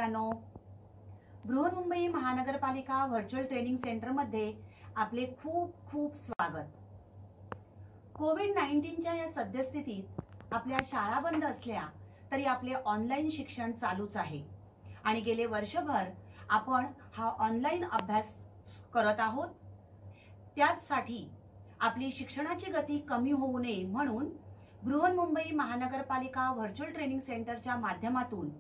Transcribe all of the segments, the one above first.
मित्रांनो, बृहन्मुंबई महानगरपालिका virtual training centre मध्ये आपले खूप खूप स्वागत। कोविड-19च्या या सद्यस्थितीत आपल्या शाळा बंद असल्या तरी आपले ऑनलाईन शिक्षण चालूच आहे आणि गेले वर्षभर आपण हा ऑनलाईन अभ्यास करत आहोत। त्यासाठी आपली शिक्षणाची गती कमी होऊ नये म्हणून बृहन्मुंबई महानगरपालिका व्हर्च्युअल ट्रेनिंग सेंटरच्या माध्यमातून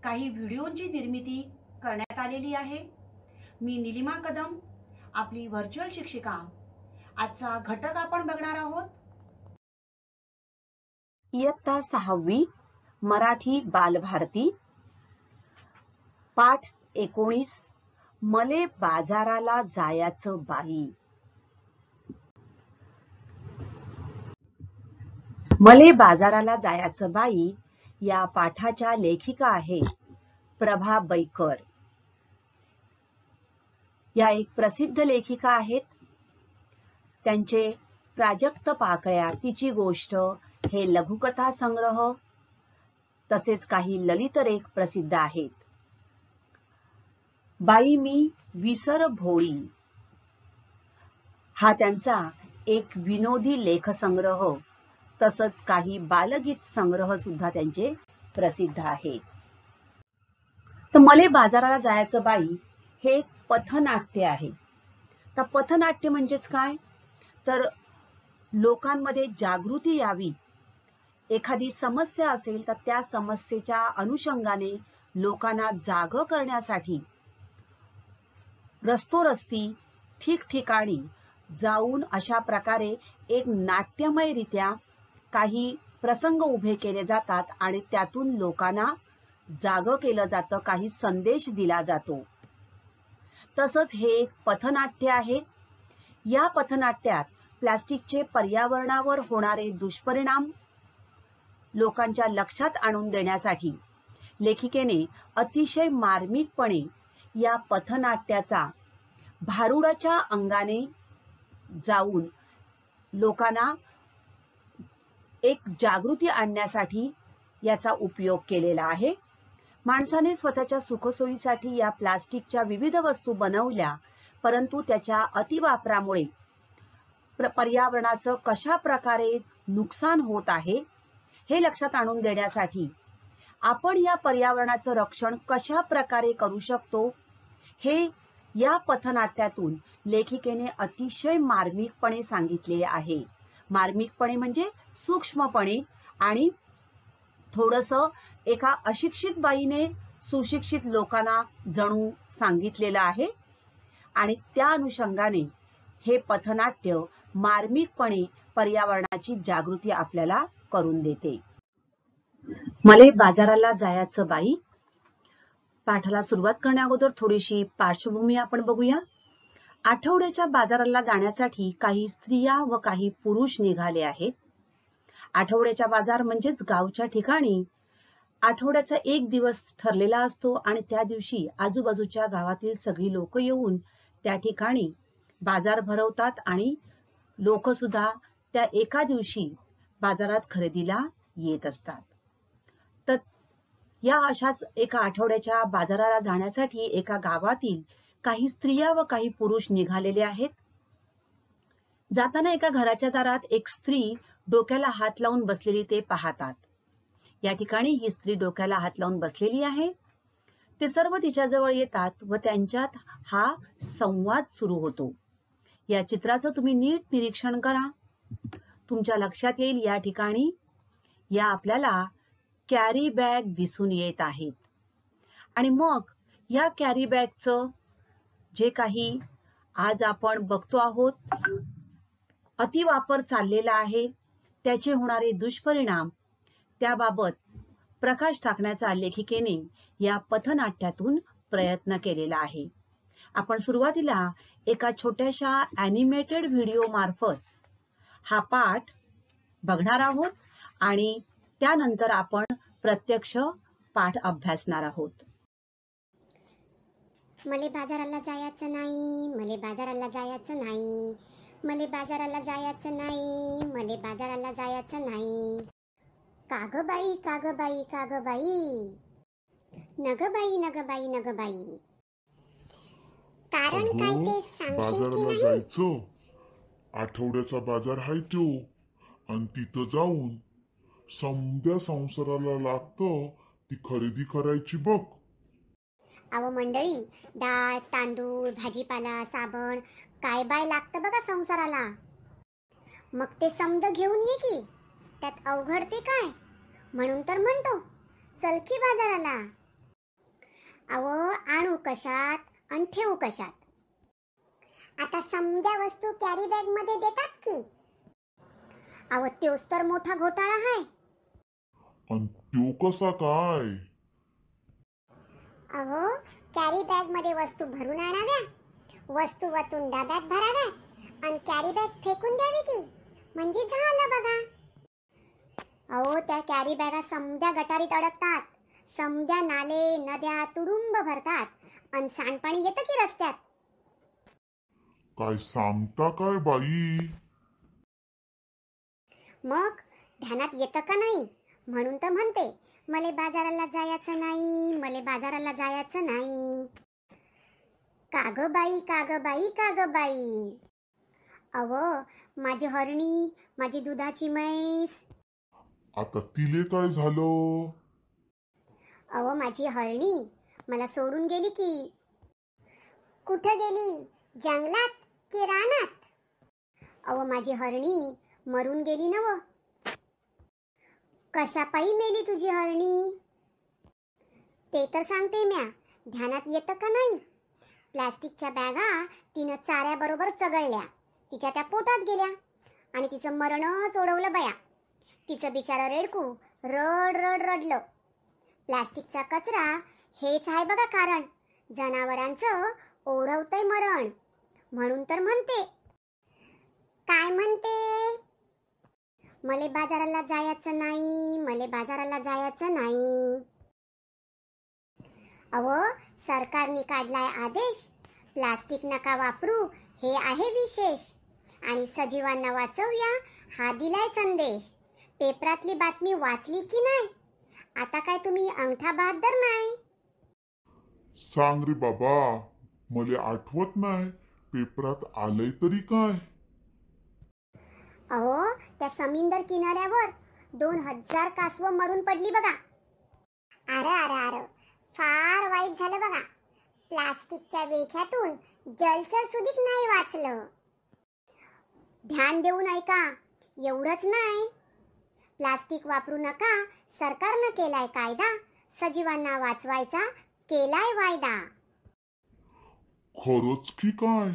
काही व्हिडिओंची निर्मिती करण्यात आलेली आहे। मी निलिमा कदम, आपली व्हर्च्युअल शिक्षिका। आजचा घटक आपण बघणार आहोत। इयत्ता 6वी मराठी बालभारती, पाठ 19, मले बाजाराला जायाचं बाई। मले बाजाराला जायाचं बाई या पाठाच्या लेखिका आहेत प्रभा बैकर। या एक प्रसिद्ध लेखिका आहेत। त्यांचे प्राजक्त पाकळ्या, तिची गोष्ट हे लघुकथा संग्रह तसेच काही ललितलेख प्रसिद्ध आहेत। बाई मी विसर भोळी हा त्यांचा एक विनोदी लेख संग्रह तसंच काही बालगीत संग्रह सुद्धा त्यांचे प्रसिद्ध आहेत। तर मले बाजाराला जायचं बाई हे एक पथनाट्य आहे। तर पथनाट्य म्हणजेच काय, तर लोकांमध्ये जागृती यावी, एखादी समस्या असेल तर त्या समस्येच्या अनुषंगाने लोकांना जाग करण्यासाठी रस्तोरस्ती ठिकठिकाणी जाऊन अशा प्रकारे एक नाट्यमयरित्या काही प्रसंग उभे केले जातात आणि त्यातून लोकांना जाग केलं जातं, काही संदेश दिला जातो। तसंच हे एक पथनाट्य आहे। या पथनाट्यात प्लास्टिकचे पर्यावरणावर होणारे दुष्परिणाम लोकांच्या लक्षात आणून देण्यासाठी लेखिकेने अतिशय मार्मिकपणे या पथनाट्याचा भारुडाच्या अंगाने जाऊन लोकांना एक जागृती आणण्यासाठी याचा उपयोग केलेला आहे। माणसाने स्वतःच्या सुखसोयीसाठी या प्लास्टिकच्या विविध वस्तू बनवल्या, परंतु त्याच्या अतिवापरामुळे पर्यावरणाचं कशा प्रकारे नुकसान होत आहे हे लक्षात आणून देण्यासाठी आपण या पर्यावरणाचं रक्षण कशा प्रकारे करू शकतो हे या पथनाट्यातून लेखिकेने अतिशय मार्मिकपणे सांगितले आहे। मार्मिकपणे म्हणजे सूक्ष्मपणे आणि थोडंसं एका अशिक्षित बाईने सुशिक्षित लोकांना जणू सांगितलेलं आहे आणि त्या अनुषंगाने हे पथनाट्य मार्मिकपणे पर्यावरणाची जागृती आपल्याला करून देते। मले बाजाराला जायचं बाई पाठाला सुरुवात करण्याअगोदर थोडीशी पार्श्वभूमी आपण बघूया। आठवड्याच्या बाजाराला जाण्यासाठी काही स्त्रिया व काही पुरुष निघाले आहेत। आठवड्याचा बाजार म्हणजेच गावच्या ठिकाणी आठवड्याचा एक दिवस ठरलेला असतो आणि त्या दिवशी आजूबाजूच्या गावातील सगळी लोक येऊन त्या ठिकाणी बाजार भरवतात आणि लोक सुद्धा त्या एका दिवशी बाजारात खरेदीला येत असतात। तर या अशाच एका आठवड्याच्या बाजाराला जाण्यासाठी एका गावातील काही स्त्रिया व काही पुरुष निघालेले आहेत। जाताना एका घराच्या दारात एक स्त्री डोक्याला हात लावून बसलेली ते पाहतात। या ठिकाणी ही स्त्री डोक्याला हात लावून बसलेली आहे। ते सर्व तिच्याजवळ येतात व त्यांच्यात हा संवाद सुरू होतो। या चित्राचं तुम्ही नीट निरीक्षण करा, तुमच्या लक्षात येईल या ठिकाणी या आपल्याला कॅरी बॅग दिसून येत आहेत आणि मग या कॅरी बॅगचं जे काही आज आपण बघतो आहोत अतिवापर चाललेला आहे, त्याचे होणारे दुष्परिणाम त्याबाबत प्रकाश टाकण्याचा लेखिकेने या पथनाट्यातून प्रयत्न केलेला आहे। आपण सुरुवातीला एका छोट्याशा ॲनिमेटेड व्हिडिओ मार्फत हा पाठ बघणार आहोत आणि त्यानंतर आपण प्रत्यक्ष पाठ अभ्यासणार आहोत। मले बाजाराला जायचं नाही, मले बाजाराला जायचं नाही, मले बाजाराला जायचं नाही, मले बाजाराला जायचं नाही। काग बाई, काग बाई, काग बाई, नग बाई नग बाई नग बाई. कारण काय अगं, ते सांगशील की बाजाराला नाही? जायचं. आठवड्याचा बाजार हाय तो. आणि तिथं जाऊन समद्या संसाराला लागतं ती खरेदी करायची बघ. अहो मंडळी, डाळ तांदूळ भाजीपाला साबण काय बाय लागतं बघा संसाराला. मग ते समद घेऊन ये की. त्यात अवघड ते काय. म्हणून तर म्हणतो चल की बाजाराला. अहो आणू कशात आणि ठेवू कशात. आता समद्या वस्तू कॅरी बॅग मध्ये देतात की. अहो तोच तर मोठा घोटाळा आहे. आणि तो कसा काय? अहो कॅरी बॅग मध्ये वस्तू भरून आणाव्या, वस्तू वतून डब्यात भराव्या आणि कॅरी बॅग फेकून द्यावी की. म्हणजे झालं बघा. अहो त्या कॅरी बॅगा समद्या गटारीत अडकतात. समद्या नाले नद्या तुडुंब भरतात आणि सांडपाणी येतं की रस्त्यात. काय सांगता काय बाई? मग ध्यानात येतं का नाही. म्हणून तर म्हणते मले बाजाराला जायचं नाही, मले बाजाराला जायचं नाही. काग बाई काग बाई काग बाई. अव माझी हरणी, माझी दुधाची म्हैस. आता तिले काय झालं? अव माझी हरणी मला सोडून गेली की. कुठं गेली, जंगलात की रानात? अव माझी हरणी मरून गेली नव. कशापायी मेली तुझी हरणी ते तर सांगते म्या. ध्यानात येतं का नाही. प्लास्टिकच्या बॅगा तिनं चाऱ्याबरोबर चगळल्या, तिच्या त्या पोटात गेल्या आणि तिचं मरणच ओढवलं बया. तिचं बिचारं रेडकू रड रड रडलं. प्लास्टिकचा कचरा हेच आहे बघा कारण. जनावरांचं ओढवतंय मरण. म्हणून तर म्हणते. काय म्हणते? मले बाजाराला जायचं नाही, मले बाजाराला जायचं नाही. अहो सरकारने काढलाय आदेश, प्लास्टिक नका वापरू हे आहे विशेष. आणि सजीवांना वाचवूया हा दिलाय संदेश. पेपरातली बातमी वाचली की नाही? आता काय तुम्ही अंगठा बहादर नाही. सांग रे बाबा, मले आठवत नाही. पेपरात आलंय तरी काय? अहो त्या समुद्र किनाऱ्यावर 2000 कासवं मरून पडली बघा. अरे अरे अरे फार वाईट झालं बघा. प्लास्टिकच्या वेख्यातून जलचर सुधीक नाही वाचलं. ध्यान देऊन ऐका. एवढंच नाही, प्लास्टिक वापरू नका सरकारनं केलाय कायदा. सजीवांना वाचवायचा केलाय वायदा. खरंच की काय?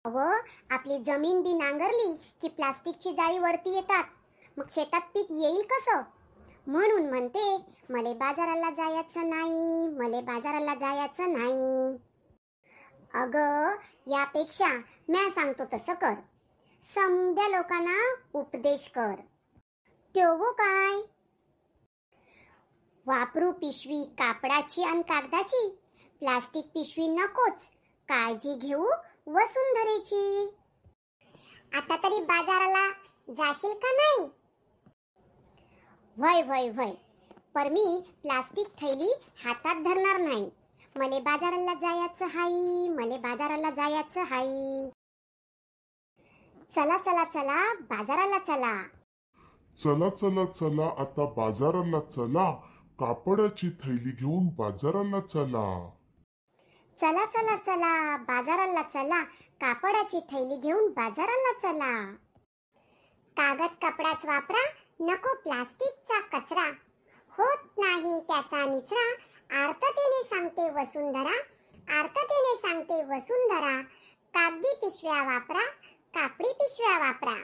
अहो आपली जमीन बी नांगरली की प्लास्टिकची जाळी वरती येतात. मग शेतात पीक येईल कसं. म्हणून म्हणते मले बाजाराला जायचं नाही, मले बाजाराला जायचं नाही. अगं यापेक्षा म्या सांगतो तसं कर. समद्या लोकांना उपदेश कर. तेवो काय. वापरू पिशवी कापडाची आणि कागदाची. प्लास्टिक पिशवी नकोच, काळजी घेऊ वसुंधरेची. आता तरी बाजाराला जाशील का नाही? वय वय वय. पर मी प्लास्टिक थैली हातात धरणार नाही. मले बाजाराला जायचं हाई, मले बाजाराला जायचं हाई. चला चला चला बाजाराला चला. चला चला चला आता बाजाराला चला. कापडाची थैली घेऊन बाजाराला चला. चला चला चला बाजाराला चला. कापडाची थैली घेऊन बाजाराला चला. कागद कपडाच वापरा, नको प्लास्टिकचा कचरा. होत नाही त्याचा निचरा. आर्ततेने सांगते वसुंधरा, आर्ततेने सांगते वसुंधरा. कागदी पिशव्या वापरा, कापडी पिशव्या वापरा.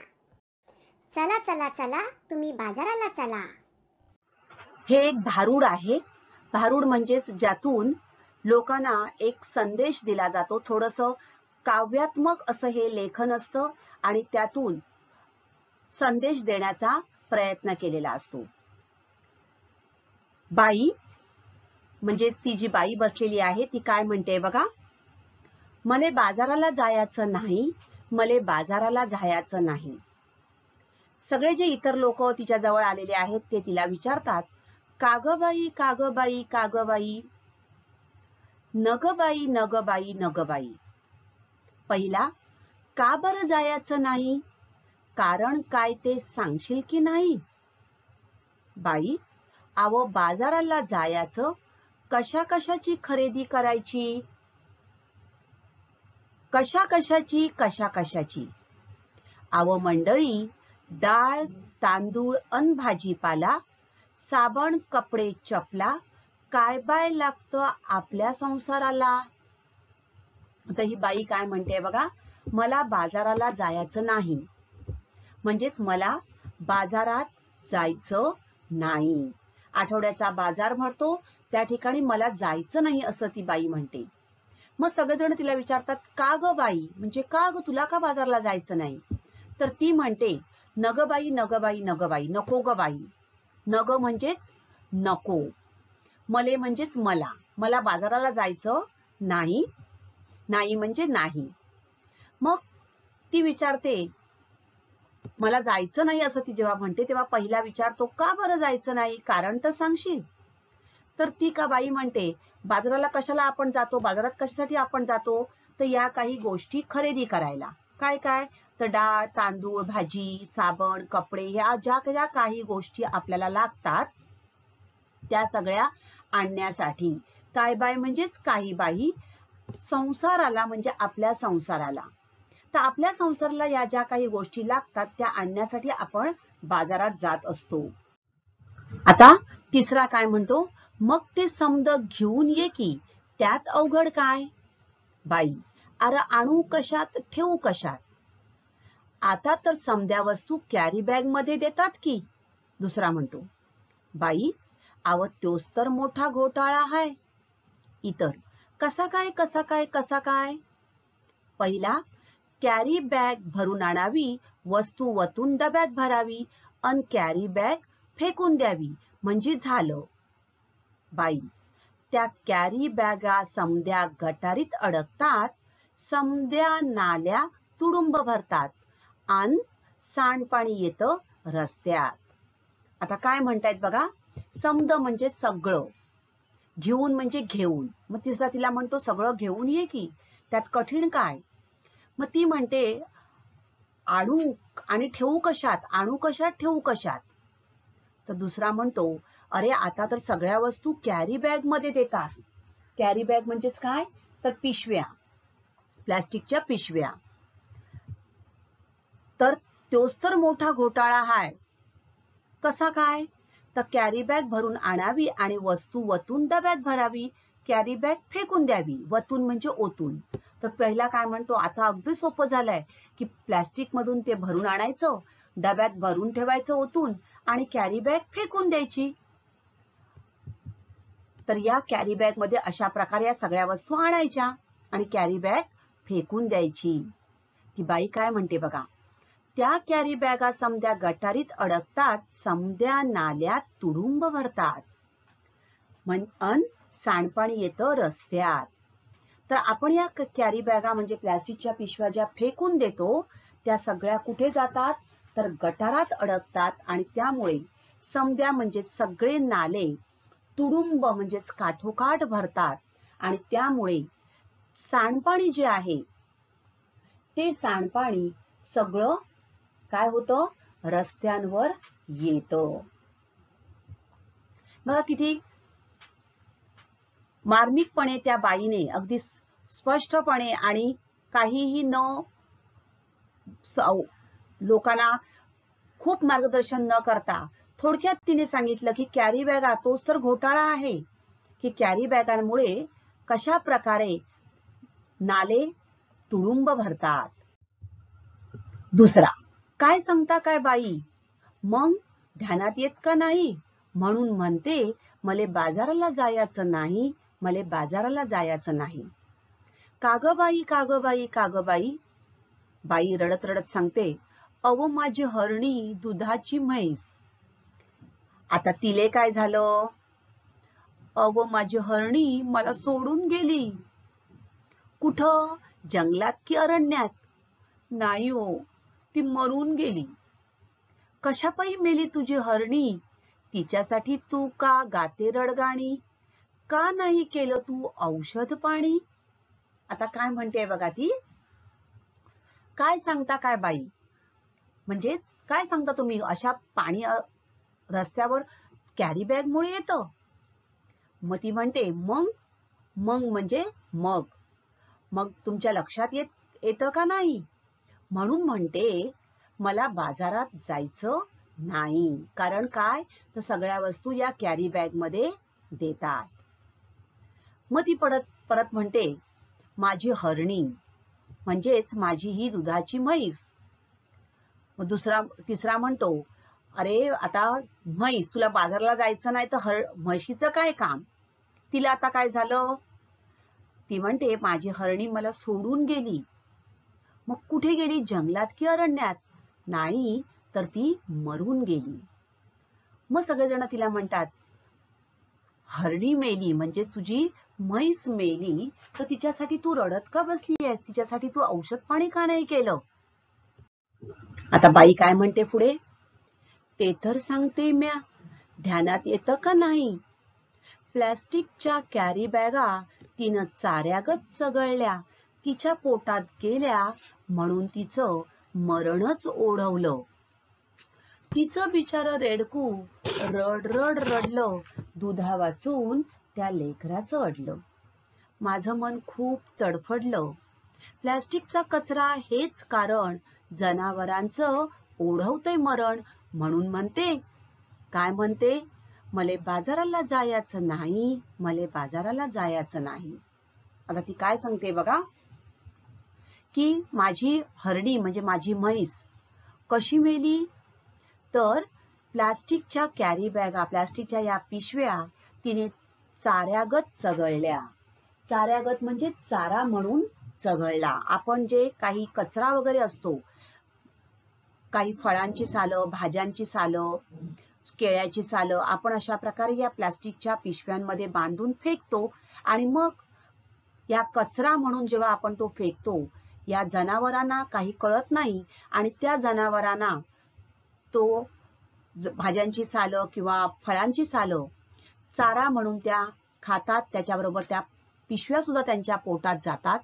चला चला चला तुम्ही बाजाराला चला. हे एक भारूड आहे. भारूड म्हणजेच ज्यातून लोकांना एक संदेश दिला जातो. थोडंसं काव्यात्मक असं हे लेखन असतं आणि त्यातून संदेश देण्याचा प्रयत्न केलेला असतो. बाई म्हणजेच ती जी बाई बसलेली आहे ती काय म्हणते बघा. मले बाजाराला जायचं नाही, मले बाजाराला जायचं नाही. सगळे जे इतर लोक तिच्या जवळ आलेले आहेत ते तिला विचारतात, कागबाई कागबाई कागबाई, नगबाई नगबाई नगबाई. पहिला, का बरं जायचं नाही? कारण काय ते सांगशील की नाही? बाई, अहो बाजाराला जायचं, कशा कशाची खरेदी करायची? कशा कशाची? अहो मंडळी, डाळ, तांदूळ अन भाजीपाला, साबण, कपडे, चपला, काय बाय लागतं आपल्या संसाराला? आता ही बाई काय म्हणते बघा, मला बाजाराला जायचं नाही, म्हणजेच मला बाजारात जायचं नाही. आठवड्याचा बाजार भरतो त्या ठिकाणी मला जायचं नाही असं ती बाई म्हणते. मग सगळेजण तिला विचारतात, का ग बाई, म्हणजे का ग, तुला का बाजारला जायचं नाही? तर ती म्हणते, नग बाई नगबाई नगबाई, नको ग बाई. नग म्हणजेच नको, मले म्हणजेच मला, मला बाजाराला जायचं नाही, नाही म्हणजे नाही. मग ती विचारते, मला जायचं नाही असं ती जेव्हा म्हणते तेव्हा पहिला विचारतो, का बरं जायचं नाही, कारण तर सांगशील? तर ती का बाई म्हणते, बाजाराला कशाला आपण जातो, बाजारात कशासाठी आपण जातो? तर या काही गोष्टी खरेदी करायला. काय काय? तर डाळ, तांदूळ, भाजी, साबण, कपडे, ह्या ज्या काही गोष्टी आपल्याला लागतात त्या सगळ्या आणण्यासाठी. काय बाई म्हणजेच काही बाई, संसाराला म्हणजे आपल्या संसाराला. तर आपल्या संसाराला या ज्या काही गोष्टी लागतात त्या आणण्यासाठी आपण बाजारात जात असतो. आता तिसरा काय म्हणतो, मग ते समद घेऊन ये की, त्यात अवघड काय? बाई, अरे आणू कशात, ठेवू कशात? आता तर समद्या वस्तू कॅरी बॅग मध्ये देतात की. दुसरा म्हणतो, बाई, अव तोच तर मोठा घोटाळा आहे. इतर, कसा काय? पहिला, कॅरी बॅग भरून आणावी, वस्तू वतून डब्यात भरावी, अन कॅरी बॅग फेकून द्यावी, म्हणजे झालं. बाई, त्या कॅरी बॅगा समद्या गटारीत अडकतात, समद्या नाल्या तुडुंब भरतात, अन सांडपाणी येतं रस्त्यात. आता काय म्हणतायत बघा, समद म्हणजे सगळं, घेऊन म्हणजे घेऊन. मग तिसरा तिला म्हणतो, सगळं घेऊन ये की, त्यात कठीण काय? मग ती म्हणते, आणू आणि ठेवू कशात, आणू कशात, ठेवू कशात? तर दुसरा म्हणतो, अरे आता तर सगळ्या वस्तू कॅरी बॅग मध्ये देतात. कॅरी बॅग म्हणजेच काय? तर पिशव्या, प्लास्टिकच्या पिशव्या. तर तोच तर मोठा घोटाळा हाय. कसा काय? तर कॅरी बॅग भरून आणावी आणि वस्तू वतून डब्यात भरावी, कॅरी बॅग फेकून द्यावी. वतून म्हणजे ओतून. तर पहिला काय म्हणतो, आता अगदी सोपं झालंय की प्लास्टिक मधून ते भरून आणायचं, डब्यात भरून ठेवायचं ओतून, आणि कॅरी बॅग फेकून द्यायची. तर या कॅरी बॅग मध्ये अशा प्रकारे या सगळ्या वस्तू आणायच्या आणि कॅरी बॅग फेकून द्यायची. ती बाई काय म्हणते बघा, त्या कॅरी बॅगा समद्या गटारीत अडकतात, समद्या नाल्यात तुडुंब भरतात, अन सांडपाणी येतं रस्त्यात. तर आपण या कॅरी बॅगा म्हणजे प्लास्टिकच्या पिशव्या ज्या फेकून देतो त्या सगळ्या कुठे जातात? तर गटारात अडकतात, आणि त्यामुळे समद्या म्हणजे सगळे नाले तुडुंब म्हणजेच काठोकाठ भरतात, आणि त्यामुळे सांडपाणी जे आहे ते सांडपाणी सगळं काय होतं? रस्त्यांवर येतं. बघा किती मार्मिकपणे त्या बाईने अगदी स्पष्टपणे आणि काहीही न लोकांना खूप मार्गदर्शन न करता थोडक्यात तिने सांगितलं की कॅरी बॅगा तोच तर घोटाळा आहे, की कॅरी बॅगांमुळे कशा प्रकारे नाले तुडुंब भरतात. दुसरा, काय सांगता काय बाई, मग ध्यानात येत का नाही? म्हणून म्हणते, मले बाजाराला जायचं नाही, मले बाजाराला जायचं नाही. कागबाई कागबाई कागबाई. बाई रडत रडत सांगते, अव माझी हरणी दुधाची म्हैस. आता तिले काय झालं? अव माझी हरणी मला सोडून गेली. कुठं? जंगलात की अरण्यात? नाही हो, ती मरून गेली. कशापायी मेली तुझी हरणी? तिच्यासाठी तू का गाते रडगाणी, का नाही केलं तू औषध पाणी. आता काय म्हणते बघा ती, काय सांगता काय बाई, म्हणजेच काय सांगता तुम्ही, अशा पाणी रस्त्यावर कॅरी बॅग मुळे येतं. मग ती म्हणते मग म्हणजे मग तुमच्या लक्षात येतं का नाही. म्हणून म्हणते मला बाजारात जायचं नाही. कारण काय, तर सगळ्या वस्तू या कॅरी बॅग मध्ये देतात. मग ती परत म्हणते माझी हरणी, म्हणजेच माझी ही दुधाची म्हैस. मग तिसरा म्हणतो अरे आता म्हैस, तुला बाजारला जायचं नाही तर म्हशीचं काय काम, तिला आता काय झालं. ती म्हणते माझी हरणी मला सोडून गेली. मग कुठे गेली, जंगलात की अरण्यात. नाही तर ती मरून गेली. मग सगळेजण तिला म्हणतात हरणी मेली, म्हणजेच तुझी म्हैस मेली, तर तिच्यासाठी तू रडत का बसली आहेस, तिच्यासाठी तू औषध पाणी का नाही केलं. आता बाई काय म्हणते पुढे, ते तर सांगते म्या, ध्यानात येतं का नाही. प्लॅस्टिकच्या कॅरी बॅगा तिनं चाऱ्यागत चगळल्या, तिच्या पोटात गेल्या म्हणून तिचं मरणच ओढवलं. तिचं बिचारं रेडकू रड रडलं, दुधा वाचून त्या लेकराचं अडलं. माझं मन खूप तडफडलं, प्लॅस्टिकचा कचरा हेच कारण, जनावरांचं ओढवतंय मरण. म्हणून म्हणते, काय म्हणते, मले बाजाराला जायचं नाही, मले बाजाराला जायचं नाही. आता ती काय सांगते बघा, की माझी हरणी म्हणजे माझी म्हैस कशी मेली, तर प्लास्टिकच्या कॅरी बॅगा, प्लास्टिकच्या या पिशव्या तिने चाऱ्यागत चगळल्या. चाऱ्यागत म्हणजे चारा म्हणून चगळला. आपण जे काही कचरा वगैरे असतो, काही फळांची सालं, भाज्यांची सालं, केळ्याची सालं, आपण अशा प्रकारे या प्लास्टिकच्या पिशव्यांमध्ये बांधून फेकतो. आणि मग या कचरा म्हणून जेव्हा आपण तो फेकतो, या जनावरांना काही कळत नाही आणि त्या जनावरांना तो भाज्यांची सालं किंवा फळांची सालं चारा म्हणून त्या खातात, त्याच्याबरोबर त्या पिशव्या सुद्धा त्यांच्या पोटात जातात.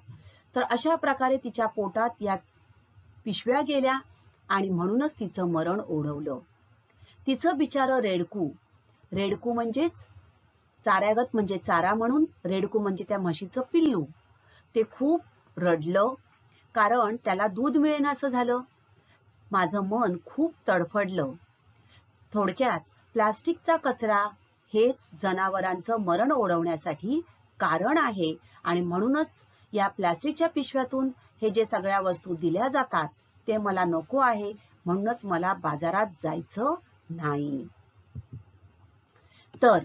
तर अशा प्रकारे तिच्या पोटात या पिशव्या गेल्या आणि म्हणूनच तिचं मरण ओढवलं. तिचं बिचारं रेडकू म्हणजेच चाऱ्यागत म्हणजे चारा म्हणून, रेडकू म्हणजे त्या म्हशीचं पिल्लू, ते खूप रडलं कारण त्याला दूध मिळेनासं झालं. माझं मन खूप तडफडलं. थोडक्यात प्लास्टिकचा कचरा हेच जनावरांचं मरण ओढवण्यासाठी कारण आहे आणि म्हणूनच या प्लास्टिकच्या पिशव्यातून हे जे सगळ्या वस्तू दिल्या जातात ते मला नको आहे, म्हणूनच मला बाजारात जायचं नाही. तर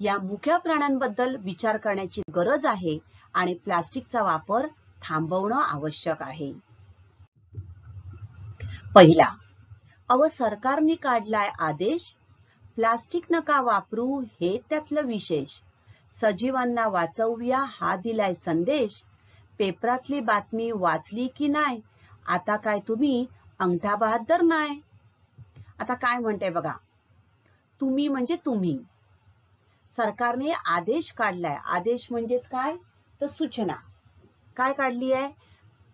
या मुक्या प्राण्यांबद्दल विचार करण्याची गरज आहे आणि प्लास्टिकचा वापर थांबवणं आवश्यक आहे. पहिला, सरकारने काढलाय आदेश, प्लास्टिक नका वापरू हे त्यातलं विशेष, सजीवांना वाचवूया हा दिलाय संदेश, पेपरातली बातमी वाचली की नाही, आता काय तुम्ही अंगठा बहाद्दर नाही. आता काय म्हणते बघा, तुम्ही म्हणजे तुम्ही, सरकारने आदेश काढलाय. आदेश म्हणजेच काय, तर सूचना. काय काढली आहे,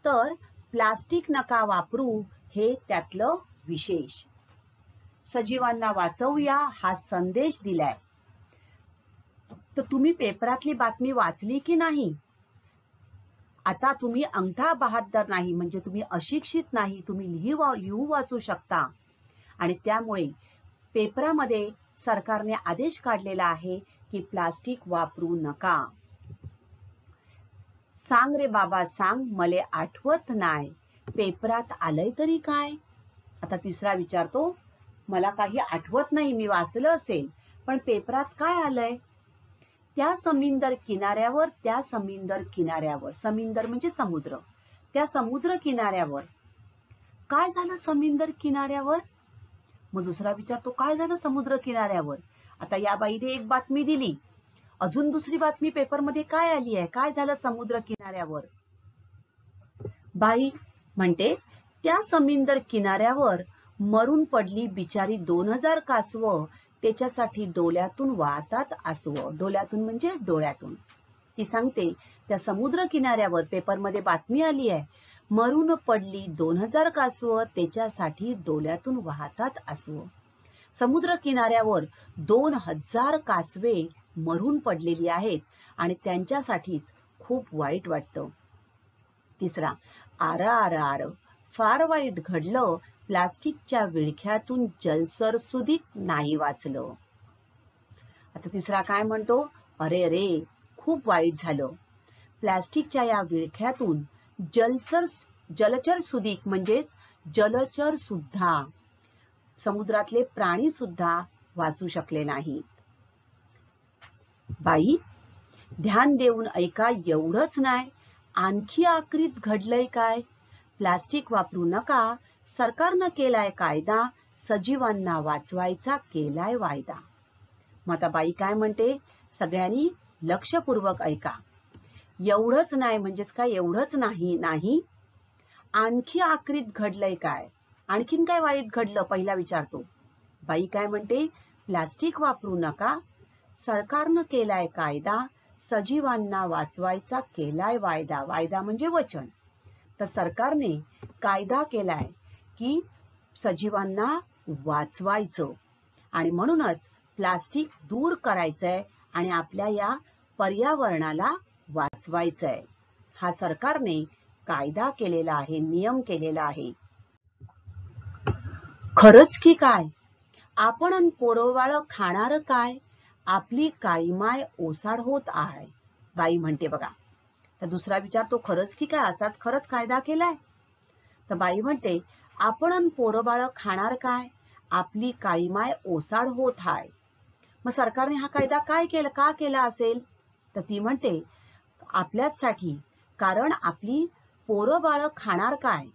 तर प्लास्टिक नका वापरू हे त्यातलं विशेष, सजीवांना वाचवूया हा संदेश दिलाय. तर तुम्ही पेपरातली बातमी वाचली की नाही, आता तुम्ही अंगठा बहाद्दर नाही, म्हणजे तुम्ही अशिक्षित नाही, तुम्ही लिहू वाचू शकता. आणि त्यामुळे पेपरामध्ये सरकारने आदेश काढलेला आहे की प्लास्टिक वापरू नका. सांग रे बाबा सांग, मले आठवत नाय, पेपरात आलंय तरी काय. आता तिसरा विचारतो, मला काही आठवत नाही, मी वाचलं असेल, पण पेपरात काय आलंय. त्या समुद्र किनाऱ्यावर, समुद्र म्हणजे समुद्र, त्या समुद्र किनाऱ्यावर काय झालं समुद्र किनाऱ्यावर. मग दुसरा विचारतो, काय झालं समुद्र किनाऱ्यावर. आता या बाईने एक बातमी दिली, अजून दुसरी बातमी पेपरमध्ये काय आली आहे, काय झालं समुद्र किनाऱ्यावर. बाई म्हणते, त्या समुद्र किनाऱ्यावर मरून पडली बिचारी 2000 कासवं, त्याच्यासाठी डोळ्यातून वाहतात आसव. डोळ्यातून म्हणजे डोळ्यातून. ती सांगते त्या समुद्र किनाऱ्यावर पेपरमध्ये बातमी आली आहे, मरून पडली 2000 कासव, त्याच्यासाठी डोळ्यातून वाहतात आसव. समुद्र किनाऱ्यावर 2000 कासवे मरून पडलेली आहेत आणि त्यांच्यासाठीच खूप वाईट वाटतं. तिसरा, आर आर आर, फार वाईट घडलं, प्लास्टिकच्या विळख्यातून जलचर सुधीक नाही वाचलं. आता तिसरा काय म्हणतो, अरे अरे खूप वाईट झालं, प्लास्टिकच्या या विळख्यातून जलचर सुधीक म्हणजेच जलचर सुद्धा, समुद्रातले प्राणी सुद्धा वाचू शकले नाहीत. बाई ध्यान देऊन ऐका, एवढंच नाही, आणखी आखरीत घडलंय काय, प्लास्टिक वापरू नका, सरकारनं केलाय कायदा, सजीवांना वाचवायचा केलाय वायदा. मग आता बाई काय म्हणते, सगळ्यांनी लक्षपूर्वक ऐका. एवढंच नाही म्हणजेच काय, एवढंच नाही, आणखी आखरीत घडलंय काय, आणखीन काय वाईट घडलं पहिला विचारतो. बाई काय म्हणते, प्लास्टिक वापरू नका, सरकारनं केलाय कायदा, सजीवांना वाचवायचा केलाय वायदा. वायदा म्हणजे वचन. तर सरकारने कायदा केलाय की सजीवांना वाचवायचं आणि म्हणूनच प्लास्टिक दूर करायचंय आणि आपल्या या पर्यावरणाला वाचवायचंय. हा सरकारने कायदा केलेला आहे, नियम केलेला आहे. खरंच की काय, आपण अन पोरवाळ खाणार काय, आपली काळीमाय ओसाड होत आहे. बाई म्हणते बघा. तर दुसरा विचारतो, खरंच की काय, असाच खरंच कायदा केलाय. तर बाई म्हणते, आपण अन पोरबाळ खाणार काय, आपली काळीमाय ओसाड होत आहे. मग सरकारने हा कायदा का केला असेल, तर ती म्हणते आपल्यासाठी, कारण आपली पोरं बाळ खाणार काय,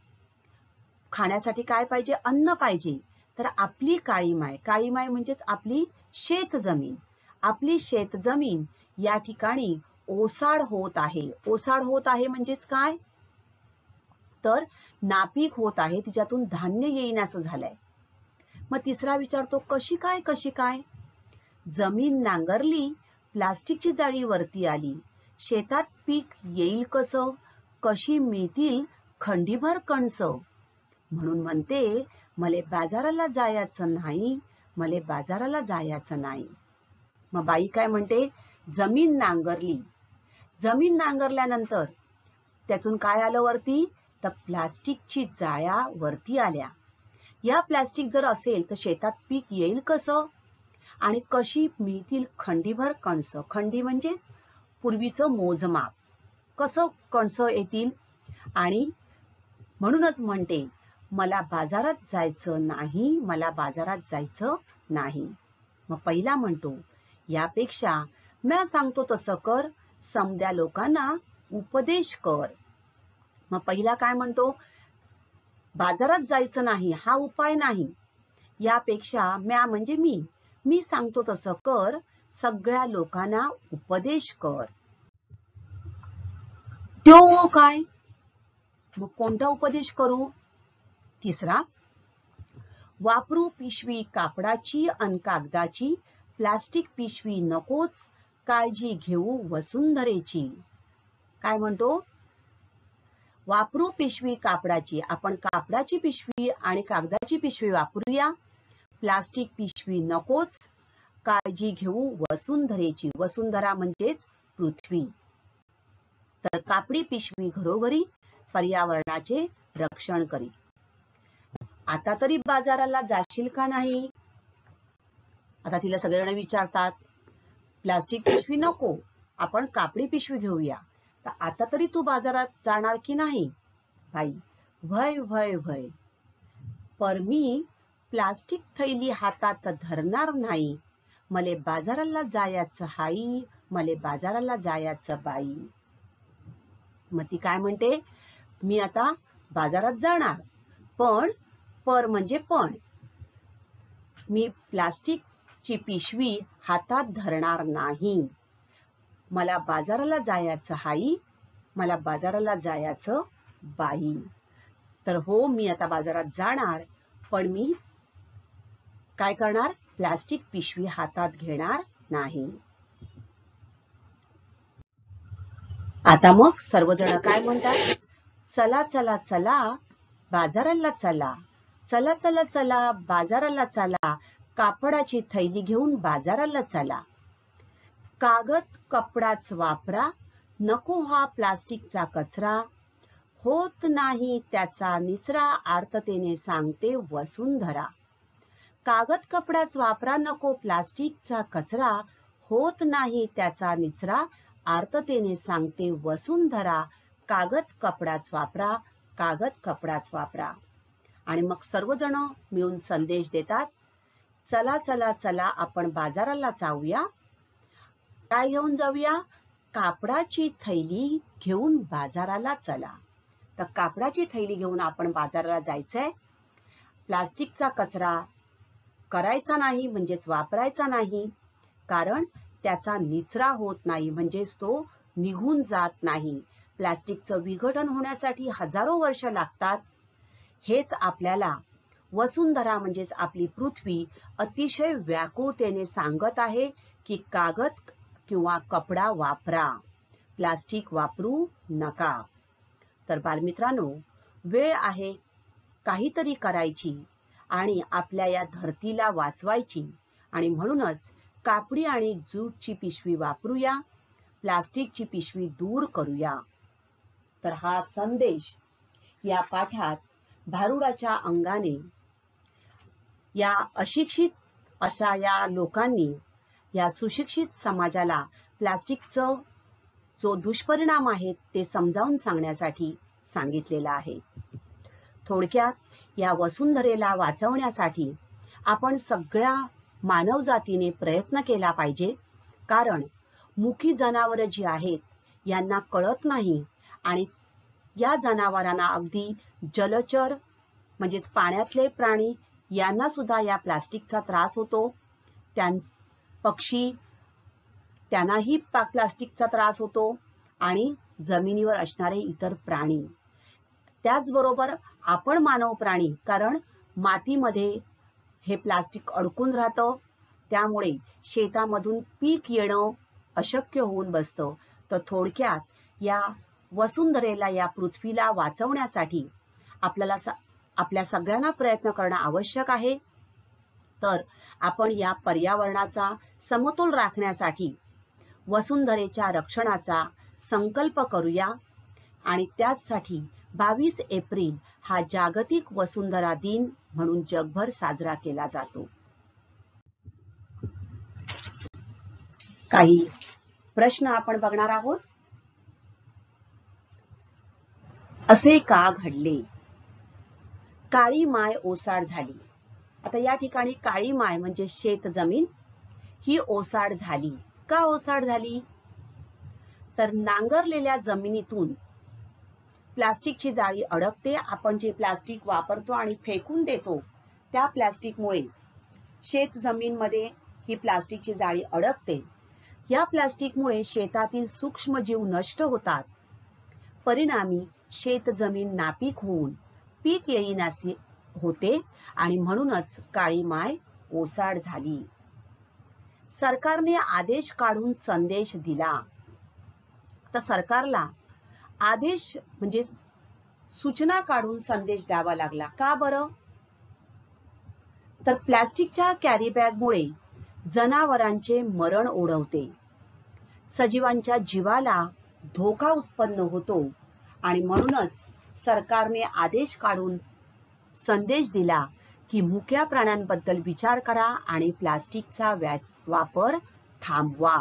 खाण्यासाठी काय पाहिजे, अन्न पाहिजे. तर आपली काळीमाय म्हणजेच आपली शेतजमीन, आपली शेतजमीन या ठिकाणी ओसाड होत आहे. ओसाड होत आहे म्हणजेच काय, तर नापीक होत आहे, तिच्यातून धान्य येईन असं झालंय. मग तिसरा विचारतो, कशी काय, जमीन नांगरली, प्लास्टिकची जाळी वरती आली, शेतात पीक येईल कसं, कशी मिळतील खंडीभर कणस, म्हणून म्हणते मले बाजाराला जायचं नाही, मले बाजाराला जायचं नाही. मग बाई काय म्हणते, जमीन नांगरली, जमीन नांगरल्यानंतर त्यातून काय आलं वरती, तर प्लास्टिकची जाळ्या वरती आल्या. या प्लास्टिक जर असेल तर शेतात पीक येईल कसं आणि कशी मिळतील खंडीभर कणस. खंडी म्हणजे पूर्वीचं मोजमाप, कसं कणस येतील. आणि म्हणूनच म्हणते मला बाजारात जायचं नाही, मला बाजारात जायचं नाही. मग पहिला म्हणतो, यापेक्षा मी सांगतो तसं कर, समद्या लोकांना उपदेश कर. मग पहिला काय म्हणतो, बाजारात जायचं नाही हा उपाय नाही, यापेक्षा म्या म्हणजे मी सांगतो तसं कर, सगळ्या लोकांना उपदेश कर. तो काय, मग कोणता उपदेश करू. तिसरा, वापरू पिशवी कापडाची अन कागदाची, प्लास्टिक पिशवी नकोच, काळजी घेऊ वसुंधरेची. काय म्हणतो, वापरू पिशवी कापडाची, आपण कापडाची पिशवी आणि कागदाची पिशवी वापरूया, प्लास्टिक पिशवी नकोच, काळजी घेऊ वसुंधरेची. वसुंधरा म्हणजेच पृथ्वी. तर कापडी पिशवी घरोघरी पर्यावरणाचे रक्षण करी. आता तरी बाजाराला जाशील का नाही. आता तिला सगळेजण विचारतात, प्लास्टिक पिशवी नको, आपण कापडी पिशवी घेऊया, तर आता तरी तू बाजारात जाणार की नाही. बाई, भय भय भय, पर मी प्लास्टिक थैली हातात धरणार नाही, मले बाजाराला जायचं हाई, मले बाजाराला जायचं बाई. मग ती काय म्हणते, मी आता बाजारात जाणार, पण म्हणजे पण मी प्लास्टिकची पिशवी हातात धरणार नाही, मला बाजाराला जायचं हाई, मला बाजाराला जायचं बाई. तर हो, मी आता बाजारात जाणार, पण मी काय करणार, प्लास्टिक पिशवी हातात घेणार नाही. आता मग सर्वजण काय म्हणतात? चला चला चला बाजाराला चला, चला चला चला बाजाराला चला, कापडाची थैली घेऊन बाजाराला चला. कागद कपडाच वापरा, नको हा प्लास्टिकचा कचरा, होत नाही त्याचा निचरा, आर्ततेने सांगते वसुंधरा. कागद कपडाच वापरा, नको प्लास्टिकचा कचरा, होत नाही त्याचा निचरा, आर्ततेने सांगते वसुंधरा. कागद कपडाच वापरा, कागद कपडाच वापरा. आणि मग सर्वजण मिळून संदेश देतात, चला चला चला आपण बाजाराला जाऊया. काय घेऊन जाऊया? कापडाची थैली घेऊन बाजाराला चला. तर कापडाची थैली घेऊन आपण बाजाराला जायचंय. प्लास्टिकचा कचरा करायचा नाही, म्हणजेच वापरायचा नाही, कारण त्याचा निचरा होत नाही, म्हणजेच तो निघून जात नाही. प्लास्टिकचं विघटन होण्यासाठी हजारो वर्ष लागतात. हेच आपल्याला वसुंधरा म्हणजेच आपली पृथ्वी अतिशय व्याकुळतेने सांगत आहे की कागद किंवा कपडा वापरा, प्लास्टिक वापरू नका. तर बालमित्रांनो, वेळ आहे काहीतरी करायची आणि आपल्या या धरतीला वाचवायची. आणि म्हणूनच कापडी आणि जूटची पिशवी वापरूया, प्लास्टिकची पिशवी दूर करूया. तर हा संदेश या पाठात भारुडाच्या अंगाने या अशिक्षित अशा या लोकांनी या सुशिक्षित समाजाला प्लास्टिकचं जो दुष्परिणाम आहेत ते समजावून सांगण्यासाठी सांगितलेला आहे. थोडक्यात या वसुंधरेला वाचवण्यासाठी आपण सगळ्या मानवजातीने प्रयत्न केला पाहिजे, कारण मुकी जनावरे जी आहेत यांना कळत नाही आणि या जनावरांना अगदी जलचर म्हणजेच पाण्यातले प्राणी यांना सुद्धा या प्लास्टिकचा त्रास होतो. पक्षी त्यांनाही प्लास्टिकचा त्रास होतो आणि जमिनीवर असणारे इतर प्राणी, त्याचबरोबर आपण मानव प्राणी, कारण मातीमध्ये हे प्लास्टिक अडकून राहतं, त्यामुळे शेतामधून पीक येणं अशक्य होऊन बसतं. तर थोडक्यात या वसुंधरेला या पृथ्वीला वाचवण्यासाठी आपल्या सगळ्यांना प्रयत्न करणं आवश्यक आहे. तर आपण या पर्यावरणाचा समतोल राखण्यासाठी वसुंधरेच्या रक्षणाचा संकल्प करूया आणि त्याचसाठी 22 एप्रिल हा जागतिक वसुंधरा दिन म्हणून जगभर साजरा केला जातो. काही प्रश्न आपण बघणार आहोत. असे का घडले? काळी माय ओसाड झाली. आता या ठिकाणी काळी माय म्हणजे शेत जमीन ही ओसाड झाली. का ओसाड झाली? तर नांगरलेल्या जमिनीतून प्लास्टिकची जाळी अडकते. आपण जे प्लास्टिक वापरतो आणि फेकून देतो त्या प्लास्टिकमुळे शेत जमीनमध्ये ही प्लास्टिकची जाळी अडकते. या प्लास्टिकमुळे शेतातील सूक्ष्मजीव नष्ट होतात. परिणामी शेत जमीन नापीक होऊन पीक येईनासे होते आणि म्हणूनच काळी माय ओसाड झाली. सरकारने आदेश काढून संदेश दिला. तर सरकारला आदेश म्हणजे सूचना काढून संदेश द्यावा लागला. का बरं? तर प्लास्टिकच्या कॅरी बॅगमुळे जनावरांचे मरण ओढवते, सजीवांच्या जीवाला धोका उत्पन्न होतो आणि म्हणूनच सरकारने आदेश काढून संदेश दिला की मुक्या प्राण्यांबद्दल विचार करा आणि प्लास्टिकचा वापर थांबवा.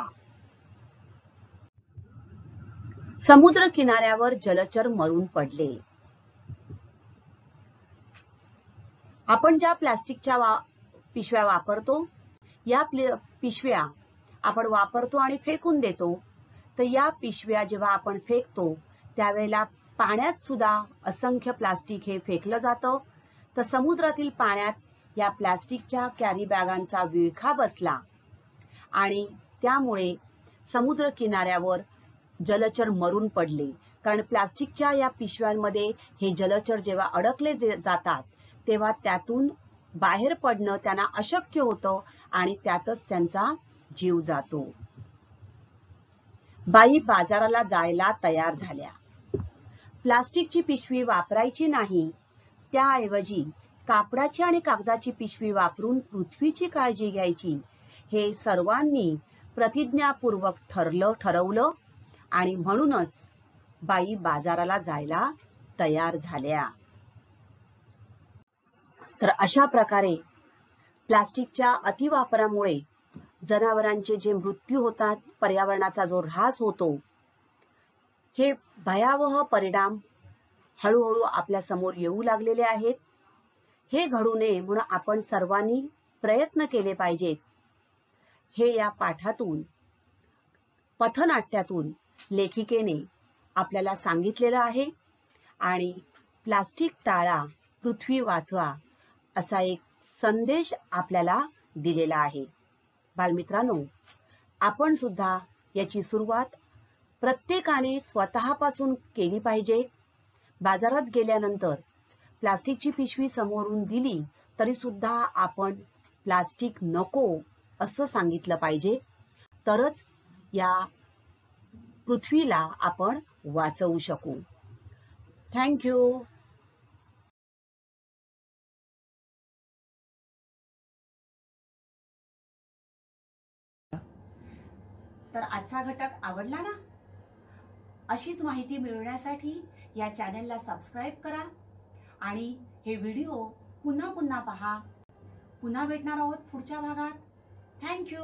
समुद्र किनाऱ्यावर जलचर मरून पडले. आपण ज्या प्लास्टिकच्या पिशव्या वापरतो, या पिशव्या आपण वापरतो आणि फेकून देतो. तर या पिशव्या जेव्हा आपण फेकतो त्यावेळेला पाण्यात सुद्धा असंख्य प्लास्टिक हे फेकलं जातं. तर समुद्रातील पाण्यात या प्लास्टिकच्या कॅरी बॅगांचा विळखा बसला आणि त्यामुळे समुद्र किनाऱ्यावर जलचर मरून पडले. कारण प्लास्टिकच्या या पिशव्यांमध्ये हे जलचर जेव्हा अडकले जातात तेव्हा त्यातून बाहेर पडणं त्यांना अशक्य होतं आणि त्यातच त्यांचा जीव जातो. बाई बाजाराला जायला तयार झाल्या. प्लास्टिकची पिशवी वापरायची नाही, त्याऐवजी कापडाची आणि कागदाची पिशवी वापरून पृथ्वीची काळजी घ्यायची, हे सर्वांनी प्रतिज्ञापूर्वक ठरवलं आणि म्हणूनच बाई बाजाराला जायला तयार झाल्या. तर अशा प्रकारे प्लास्टिकच्या अतिवापरामुळे जनावरांचे जे मृत्यू होतात, पर्यावरणाचा जो ऱ्हास होतो, हे भयावह परिणाम हळूहळू आपल्या समोर येऊ लागलेले आहेत. हे घडू नये म्हणून आपण सर्वांनी प्रयत्न केले पाहिजेत. हे या पाठातून, पथनाट्यातून लेखिकेने आपल्याला सांगितलेलं आहे आणि प्लास्टिक टाळा, पृथ्वी वाचवा असा एक संदेश आपल्याला दिलेला आहे. बालमित्रांनो, आपण सुद्धा याची सुरुवात प्रत्येकाने स्वतःपासून केली पाहिजे. बाजारात गेल्यानंतर प्लास्टिकची पिशवी समोरून दिली तरी सुद्धा आपण प्लास्टिक नको असं सांगितलं पाहिजे, तरच या पृथ्वीला आपण वाचवू शकू. थँक्यू. तर आजचा घटक आवडला ना? अशीच माहिती मिळवण्यासाठी या चॅनलला सबस्क्राईब करा आणि हे व्हिडिओ पुन्हा पुन्हा पहा. पुन्हा भेटणार आहोत पुढच्या भागात. थँक्यू.